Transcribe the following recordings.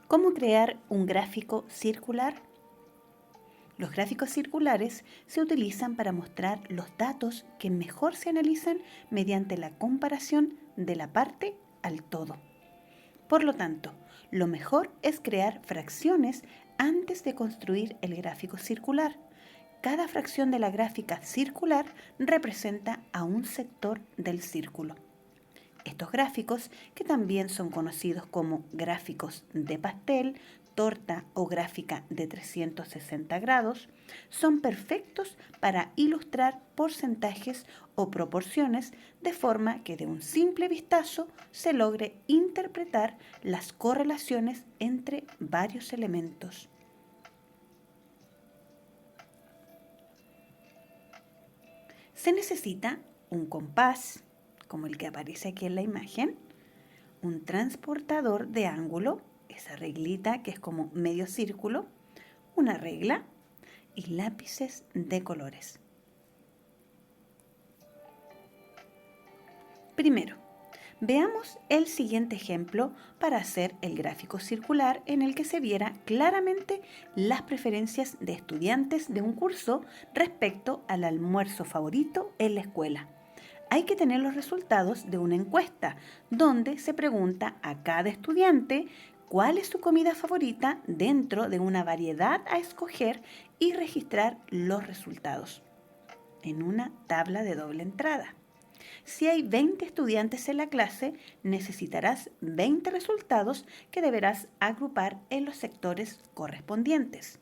¿Cómo crear un gráfico circular? Los gráficos circulares se utilizan para mostrar los datos que mejor se analizan mediante la comparación de la parte al todo. Por lo tanto, lo mejor es crear fracciones antes de construir el gráfico circular. Cada fracción de la gráfica circular representa a un sector del círculo. Estos gráficos, que también son conocidos como gráficos de pastel, torta o gráfica de 360 grados, son perfectos para ilustrar porcentajes o proporciones de forma que de un simple vistazo se logre interpretar las correlaciones entre varios elementos. Se necesita un compás, como el que aparece aquí en la imagen, un transportador de ángulo, esa reglita que es como medio círculo, una regla y lápices de colores. Primero, veamos el siguiente ejemplo para hacer el gráfico circular en el que se viera claramente las preferencias de estudiantes de un curso respecto al almuerzo favorito en la escuela. Hay que tener los resultados de una encuesta donde se pregunta a cada estudiante cuál es su comida favorita dentro de una variedad a escoger y registrar los resultados en una tabla de doble entrada. Si hay 20 estudiantes en la clase, necesitarás 20 resultados que deberás agrupar en los sectores correspondientes.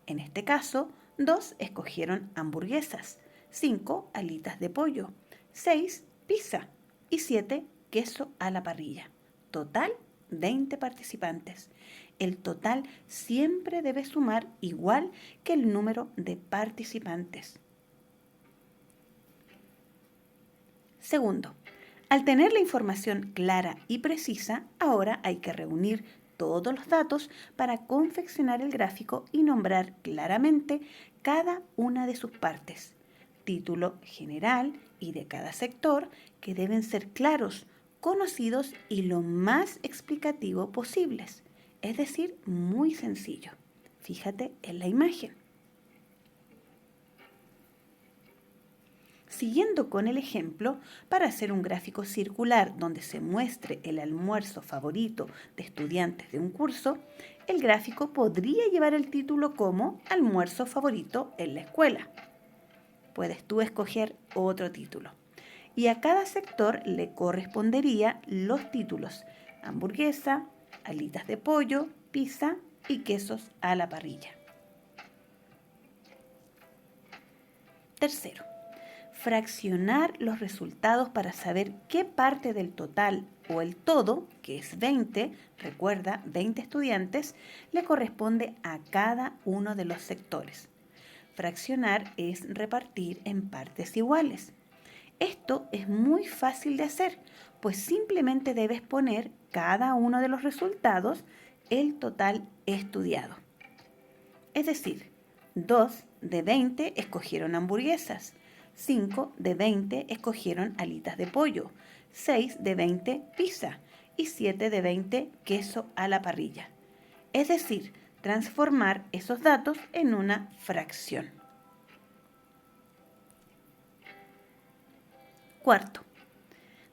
En este caso, 2 escogieron hamburguesas, 5 alitas de pollo, 6 pizza y 7 queso a la parrilla. Total, 20 participantes. El total siempre debe sumar igual que el número de participantes. Segundo, al tener la información clara y precisa, ahora hay que reunir todos los datos para confeccionar el gráfico y nombrar claramente cada una de sus partes. Título general y de cada sector que deben ser claros, conocidos y lo más explicativo posibles. Es decir, muy sencillo. Fíjate en la imagen. Siguiendo con el ejemplo, para hacer un gráfico circular donde se muestre el almuerzo favorito de estudiantes de un curso, el gráfico podría llevar el título como Almuerzo favorito en la escuela. Puedes tú escoger otro título. Y a cada sector le correspondería los títulos: hamburguesa, alitas de pollo, pizza y quesos a la parrilla. Tercero, fraccionar los resultados para saber qué parte del total o el todo, que es 20, recuerda, 20 estudiantes, le corresponde a cada uno de los sectores. Fraccionar es repartir en partes iguales. Esto es muy fácil de hacer, pues simplemente debes poner cada uno de los resultados el total estudiado. Es decir, 2 de 20 escogieron hamburguesas, 5 de 20 escogieron alitas de pollo, 6 de 20 pizza y 7 de 20 queso a la parrilla. Es decir, transformar esos datos en una fracción. Cuarto,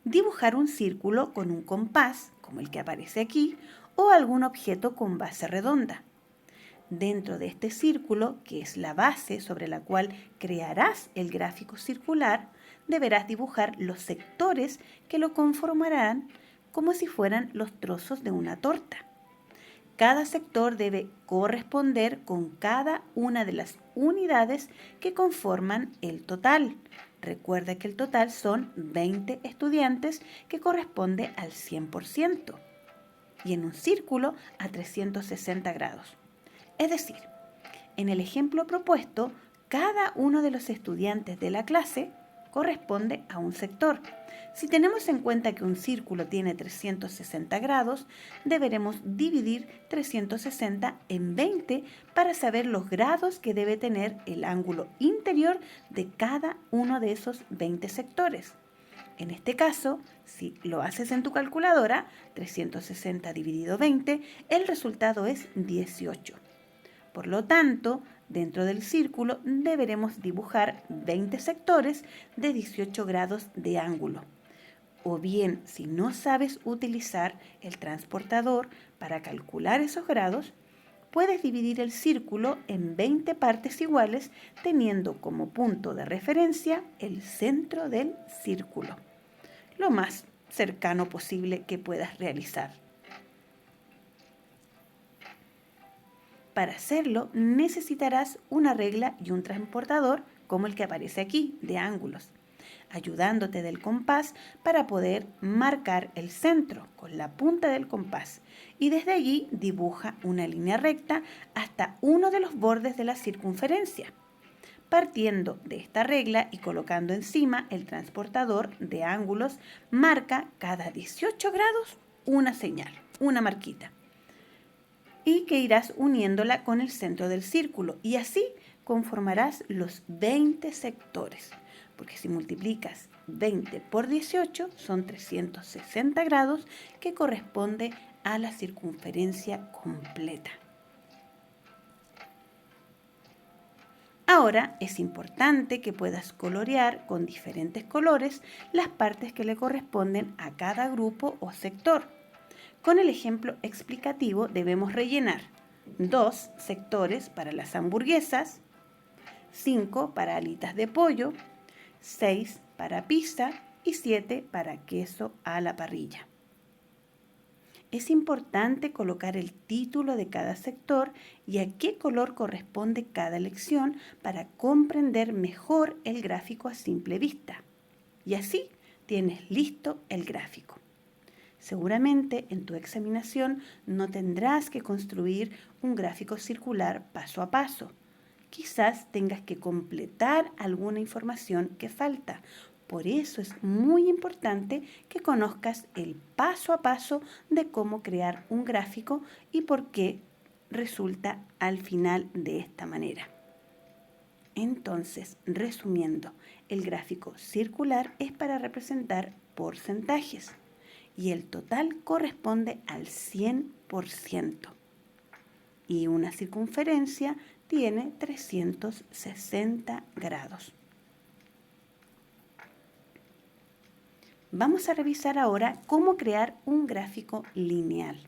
dibujar un círculo con un compás, como el que aparece aquí, o algún objeto con base redonda. Dentro de este círculo, que es la base sobre la cual crearás el gráfico circular, deberás dibujar los sectores que lo conformarán como si fueran los trozos de una torta. Cada sector debe corresponder con cada una de las unidades que conforman el total. Recuerda que el total son 20 estudiantes, que corresponde al 100%, y en un círculo a 360 grados. Es decir, en el ejemplo propuesto, cada uno de los estudiantes de la clase corresponde a un sector. Si tenemos en cuenta que un círculo tiene 360 grados, deberemos dividir 360 en 20 para saber los grados que debe tener el ángulo interior de cada uno de esos 20 sectores. En este caso, si lo haces en tu calculadora, 360 dividido 20, el resultado es 18. Por lo tanto, dentro del círculo deberemos dibujar 20 sectores de 18 grados de ángulo. O bien, si no sabes utilizar el transportador para calcular esos grados, puedes dividir el círculo en 20 partes iguales, teniendo como punto de referencia el centro del círculo, lo más cercano posible que puedas realizar. Para hacerlo, necesitarás una regla y un transportador como el que aparece aquí, de ángulos, ayudándote del compás para poder marcar el centro con la punta del compás, y desde allí dibuja una línea recta hasta uno de los bordes de la circunferencia. Partiendo de esta regla y colocando encima el transportador de ángulos, marca cada 18 grados una señal, una marquita, y que irás uniéndola con el centro del círculo, y así conformarás los 20 sectores, porque si multiplicas 20 por 18 son 360 grados, que corresponde a la circunferencia completa. Ahora es importante que puedas colorear con diferentes colores las partes que le corresponden a cada grupo o sector. Con el ejemplo explicativo debemos rellenar 2 sectores para las hamburguesas, 5 para alitas de pollo, 6 para pizza y 7 para queso a la parrilla. Es importante colocar el título de cada sector y a qué color corresponde cada lección para comprender mejor el gráfico a simple vista. Y así tienes listo el gráfico. Seguramente en tu examinación no tendrás que construir un gráfico circular paso a paso. Quizás tengas que completar alguna información que falta. Por eso es muy importante que conozcas el paso a paso de cómo crear un gráfico y por qué resulta al final de esta manera. Entonces, resumiendo, el gráfico circular es para representar porcentajes y el total corresponde al 100%. Y una circunferencia tiene 360 grados. Vamos a revisar ahora cómo crear un gráfico lineal.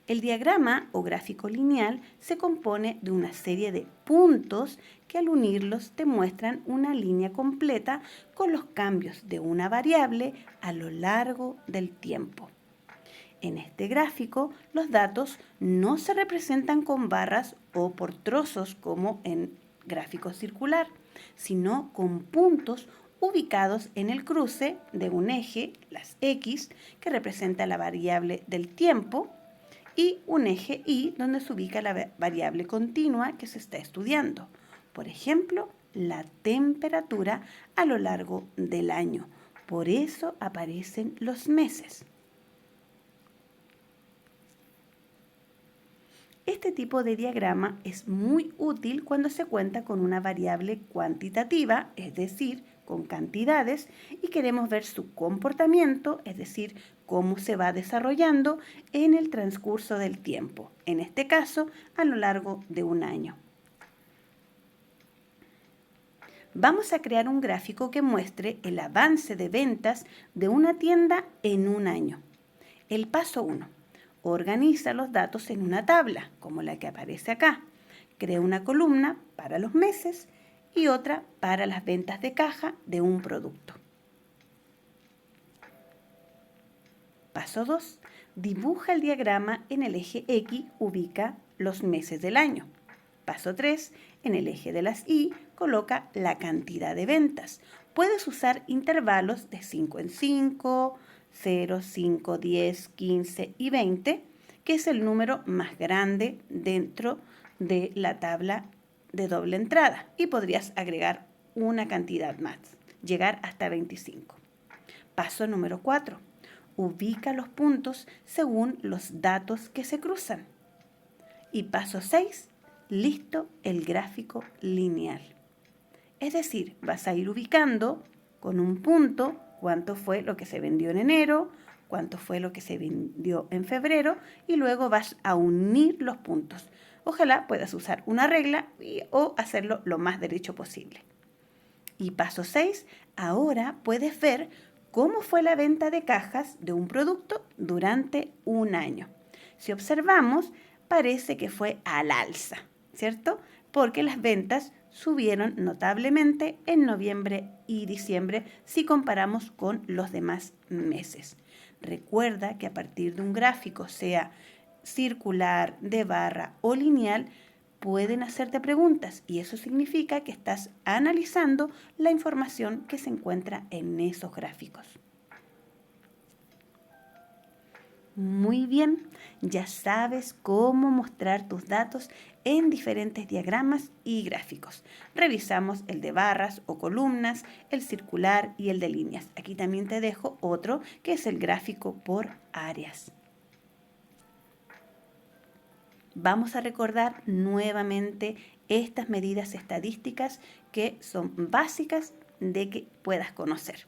El diagrama o gráfico lineal se compone de una serie de puntos que al unirlos te muestran una línea completa con los cambios de una variable a lo largo del tiempo. En este gráfico, los datos no se representan con barras o por trozos como en gráfico circular, sino con puntos ubicados en el cruce de un eje, las X, que representa la variable del tiempo, y un eje Y, donde se ubica la variable continua que se está estudiando. Por ejemplo, la temperatura a lo largo del año. Por eso aparecen los meses. Este tipo de diagrama es muy útil cuando se cuenta con una variable cuantitativa, es decir, con cantidades, y queremos ver su comportamiento, es decir, cómo se va desarrollando en el transcurso del tiempo, en este caso, a lo largo de un año. Vamos a crear un gráfico que muestre el avance de ventas de una tienda en un año. El paso 1. Organiza los datos en una tabla, como la que aparece acá. Crea una columna para los meses y otra para las ventas de caja de un producto. Paso 2. Dibuja el diagrama en el eje X, ubica los meses del año. Paso 3. En el eje de las Y, coloca la cantidad de ventas. Puedes usar intervalos de 5 en 5, 0, 5, 10, 15 y 20, que es el número más grande dentro de la tabla de doble entrada. Y podrías agregar una cantidad más, llegar hasta 25. Paso número 4. Ubica los puntos según los datos que se cruzan. Y paso 6. Listo el gráfico lineal. Es decir, vas a ir ubicando con un punto cuánto fue lo que se vendió en enero, cuánto fue lo que se vendió en febrero y luego vas a unir los puntos. Ojalá puedas usar una regla o hacerlo lo más derecho posible. Y paso 6, ahora puedes ver cómo fue la venta de cajas de un producto durante un año. Si observamos, parece que fue al alza, ¿cierto? Porque las ventas subieron notablemente en noviembre y diciembre si comparamos con los demás meses. Recuerda que a partir de un gráfico, sea circular, de barra o lineal, pueden hacerte preguntas y eso significa que estás analizando la información que se encuentra en esos gráficos. Muy bien, ya sabes cómo mostrar tus datos en diferentes diagramas y gráficos. Revisamos el de barras o columnas, el circular y el de líneas. Aquí también te dejo otro que es el gráfico por áreas. Vamos a recordar nuevamente estas medidas estadísticas que son básicas de que puedas conocer.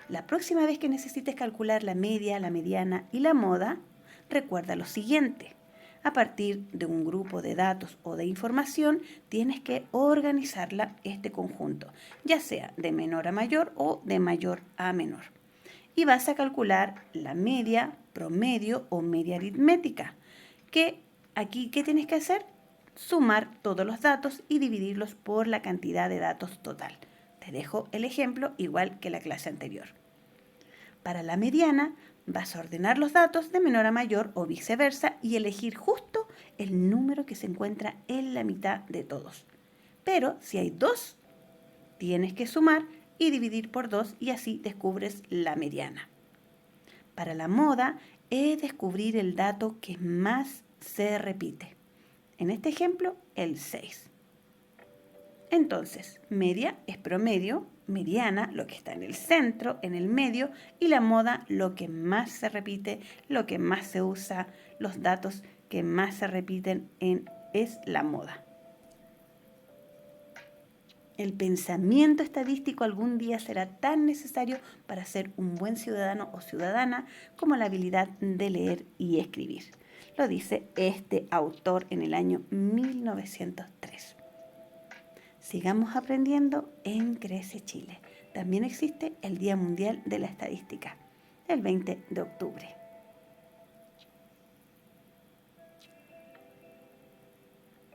La próxima vez que necesites calcular la media, la mediana y la moda, recuerda lo siguiente. A partir de un grupo de datos o de información, tienes que organizarla este conjunto, ya sea de menor a mayor o de mayor a menor. Y vas a calcular la media, promedio o media aritmética, que aquí, ¿qué tienes que hacer? Sumar todos los datos y dividirlos por la cantidad de datos total. Te dejo el ejemplo igual que la clase anterior. Para la mediana, vas a ordenar los datos de menor a mayor o viceversa y elegir justo el número que se encuentra en la mitad de todos. Pero si hay 2, tienes que sumar y dividir por 2 y así descubres la mediana. Para la moda, es descubrir el dato que más se repite. En este ejemplo, el 6. Entonces, media es promedio, mediana, lo que está en el centro, en el medio, y la moda, lo que más se repite, lo que más se usa, los datos que más se repiten es la moda. El pensamiento estadístico algún día será tan necesario para ser un buen ciudadano o ciudadana como la habilidad de leer y escribir. Lo dice este autor en el año 1903. Sigamos aprendiendo en Crece Chile. También existe el Día Mundial de la Estadística, el 20 de octubre.